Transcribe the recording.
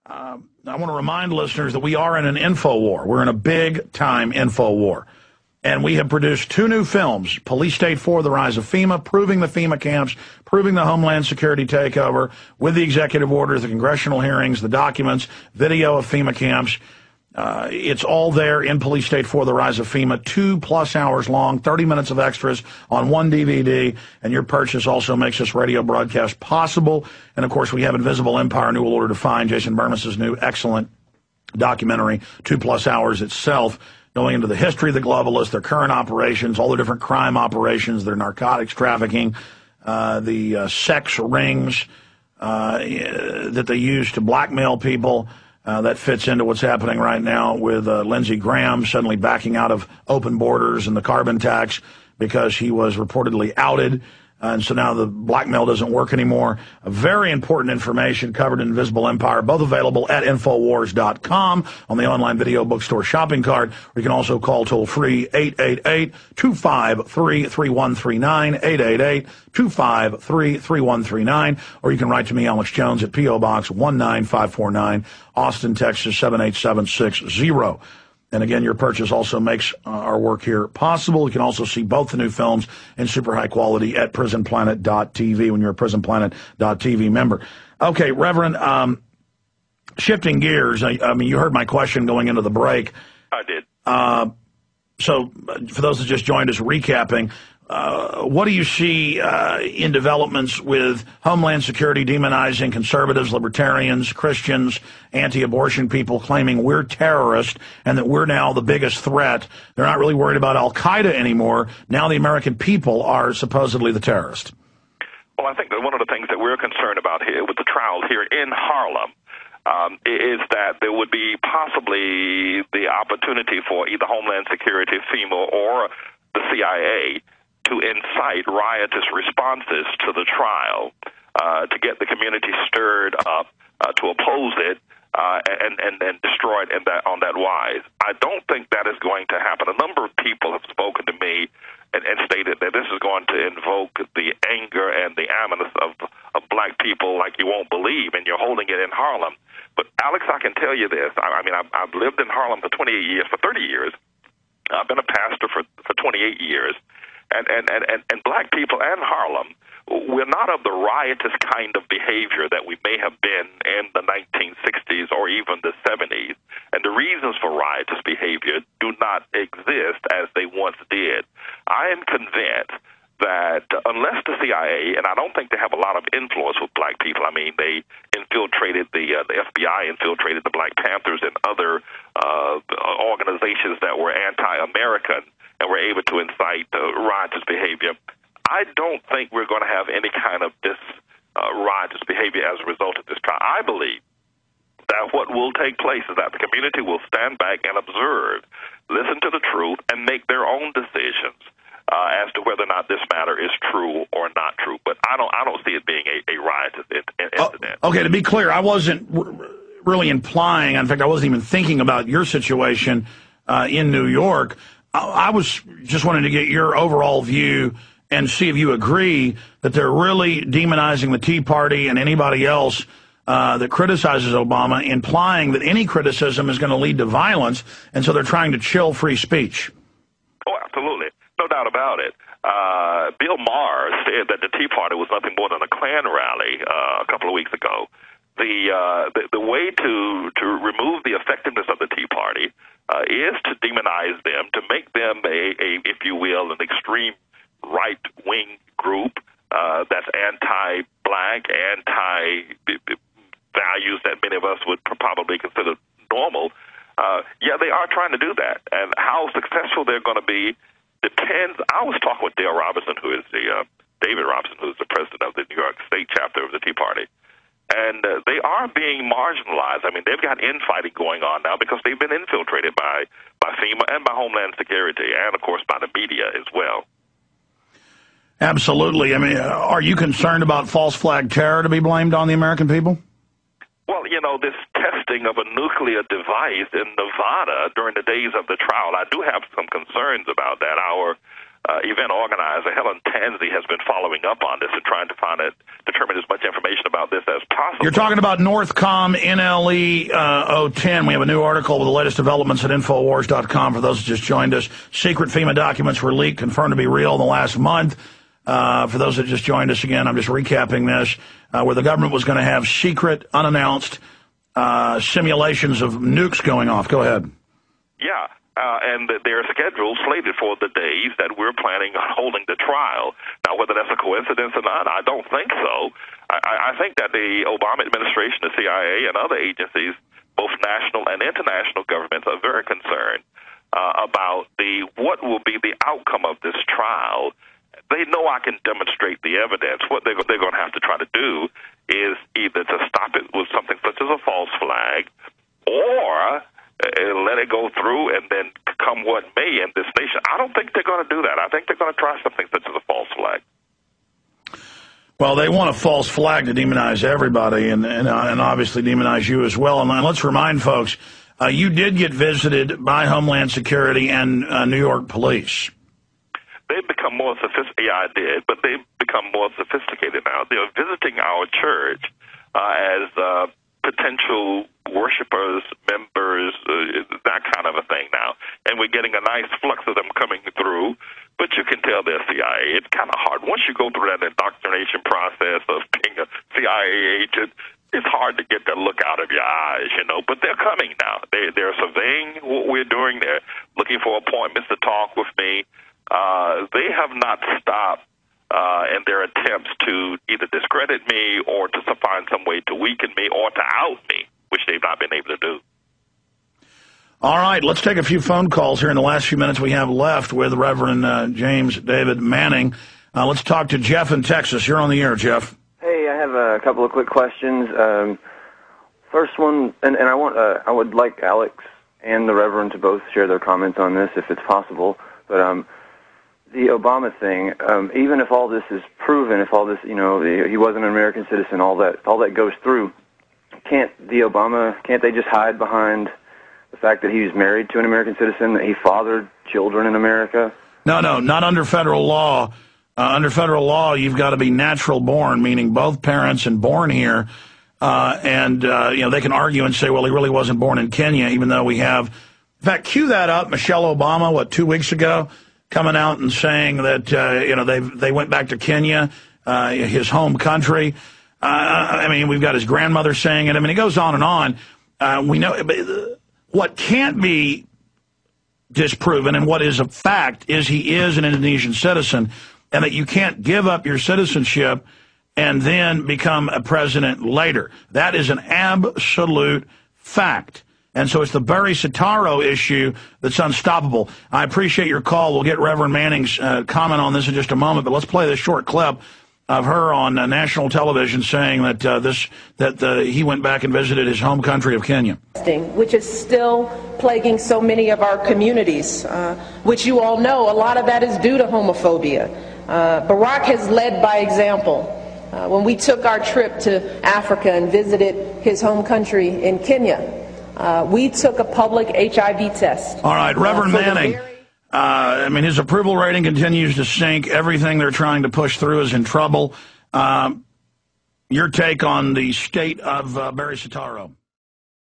I want to remind listeners that we are in an info war. We're in a big-time info war. And we have produced 2 new films, Police State 4, The Rise of FEMA, proving the FEMA camps, proving the Homeland Security takeover, with the executive orders, the congressional hearings, the documents, video of FEMA camps. It's all there in Police State 4, The Rise of FEMA, 2+ hours long, 30 minutes of extras on 1 DVD, and your purchase also makes this radio broadcast possible. And, of course, we have Invisible Empire, New Order to Find, Jason Bermas's new excellent documentary, 2+ hours itself, going into the history of the globalists, their current operations, all the different crime operations, their narcotics trafficking, the sex rings that they use to blackmail people. That fits into what's happening right now with Lindsey Graham suddenly backing out of open borders and the carbon tax because he was reportedly outed. And so now the blackmail doesn't work anymore. Very important information covered in Invisible Empire, both available at Infowars.com on the online video bookstore shopping cart. Or you can also call toll-free 888-253-3139, 888-253-3139. Or you can write to me, Alex Jones, at P.O. Box 19549, Austin, Texas 78760. And again, your purchase also makes our work here possible. You can also see both the new films in super high quality at prisonplanet.tv when you're a prisonplanet.tv member. Okay, Reverend, shifting gears, I mean, you heard my question going into the break. I did. So for those that just joined us, recapping, what do you see in developments with Homeland Security demonizing conservatives, libertarians, Christians, anti-abortion people, claiming we're terrorists and that we're now the biggest threat? They're not really worried about Al-Qaeda anymore. Now the American people are supposedly the terrorists. Well, I think that one of the things that we're concerned about here with the trials here in Harlem is that there would be possibly the opportunity for either Homeland Security, FEMA, or the CIA to incite riotous responses to the trial, to get the community stirred up, to oppose it, and destroy it on that wise. I don't think that is going to happen. A number of people have spoken to me and stated that this is going to invoke the anger and the animus of black people like you won't believe, and you're holding it in Harlem. But, Alex, I can tell you this. I mean, I've lived in Harlem for 28 years, for 30 years. I've been a pastor for 28 years. And black people and Harlem, we're not of the riotous kind of behavior that we may have been in the 1960s or even the 70s. And the reasons for riotous behavior do not exist as they once did. I am convinced that unless the CIA, and I don't think they have a lot of influence with black people. I mean, they infiltrated the FBI, infiltrated the Black Panthers and other organizations that were anti-American and were able to incite riotous behavior. I don't think we're going to have any kind of this riotous behavior as a result of this trial. I believe that what will take place is that the community will stand back and observe, listen to the truth, and make their own decisions as to whether or not this matter is true or not true. But I don't see it being a riotous incident. Okay, to be clear, I wasn't really implying, in fact, I wasn't even thinking about your situation in New York. I was just wanting to get your overall view and see if you agree that they're really demonizing the Tea Party and anybody else that criticizes Obama, implying that any criticism is going to lead to violence, and so they're trying to chill free speech. Oh, absolutely. No doubt about it. Bill Maher said that the Tea Party was nothing more than a Klan rally a couple of weeks ago. The way to remove the effectiveness of the Tea Party is to demonize them, to make them if you will, an extreme right-wing group that's anti-black, anti-values that many of us would probably consider normal. Yeah, they are trying to do that, and how successful they're going to be depends. I was talking with David Robinson, who's the president of the New York State chapter of the Tea Party. And they are being marginalized. I mean, they've got infighting going on now because they've been infiltrated by FEMA and by Homeland Security and, of course, by the media as well. Absolutely. I mean, are you concerned about false flag terror to be blamed on the American people? Well, you know, this testing of a nuclear device in Nevada during the days of the trial, I do have some concerns about that. Our event organizer, Helen Tansey, has been following up on this and trying to determine as much information about this as possible. You're talking about Northcom NLE 010. We have a new article with the latest developments at Infowars.com for those who just joined us. Secret FEMA documents were leaked, confirmed to be real in the last month. For those that just joined us again, I'm just recapping this, where the government was going to have secret, unannounced simulations of nukes going off. Go ahead. Yeah. And they're scheduled, slated for the days that we're planning on holding the trial. Now, whether that's a coincidence or not, I don't think so. I think that the Obama administration, the CIA, and other agencies, both national and international governments, are very concerned about what will be the outcome of this trial. They know I can demonstrate the evidence. What they're going to have to try to do is either to stop it with something such as a false flag, or let it go through, and then come what may in this nation. I don't think they're going to do that. I think they're going to try something such as a false flag. Well, they want a false flag to demonize everybody, and obviously demonize you as well. And let's remind folks, you did get visited by Homeland Security and New York police. They've become more sophisticated. Yeah, I did, but they've become more sophisticated now. They're visiting our church as potential worshipers, members, that kind of a thing now. And we're getting a nice flux of them coming through, but you can tell they're CIA. It's kind of hard. Once you go through that indoctrination process of being a CIA agent, it's hard to get that look out of your eyes, but they're coming now. They're surveying what we're doing. They're looking for appointments to talk with me. They have not stopped in their attempts to either discredit me or to find some way to weaken me or to out me, which they've not been able to do. All right, let's take a few phone calls here in the last few minutes we have left with Reverend James David Manning. Let's talk to Jeff in Texas. You're on the air, Jeff. Hey, I have a couple of quick questions. First one, and I would like Alex and the Reverend to both share their comments on this if it's possible, but the Obama thing, even if all this is proven, if all this, he wasn't an American citizen, all that goes through, can't they just hide behind the fact that he was married to an American citizen, that he fathered children in America? No, not under federal law. Under federal law, you've got to be natural born, meaning both parents and born here. They can argue and say, well, he really wasn't born in Kenya, even though we have. In fact, cue that up. Michelle Obama, 2 weeks ago, coming out and saying that, they went back to Kenya, his home country. We've got his grandmother saying it. It goes on and on. We know what can't be disproven and what is a fact is he is an Indonesian citizen, and that you can't give up your citizenship and then become a president later. That is an absolute fact. And so it's the Barry Soetoro issue that's unstoppable. I appreciate your call. We'll get Reverend Manning's comment on this in just a moment, but let's play this short clip of her on national television saying that he went back and visited his home country of Kenya. Which is still plaguing so many of our communities, which you all know, a lot of that is due to homophobia. Barack has led by example. When we took our trip to Africa and visited his home country in Kenya, we took a public HIV test. All right, Reverend Manning. His approval rating continues to sink. Everything they're trying to push through is in trouble. Your take on the state of Barry Soetoro?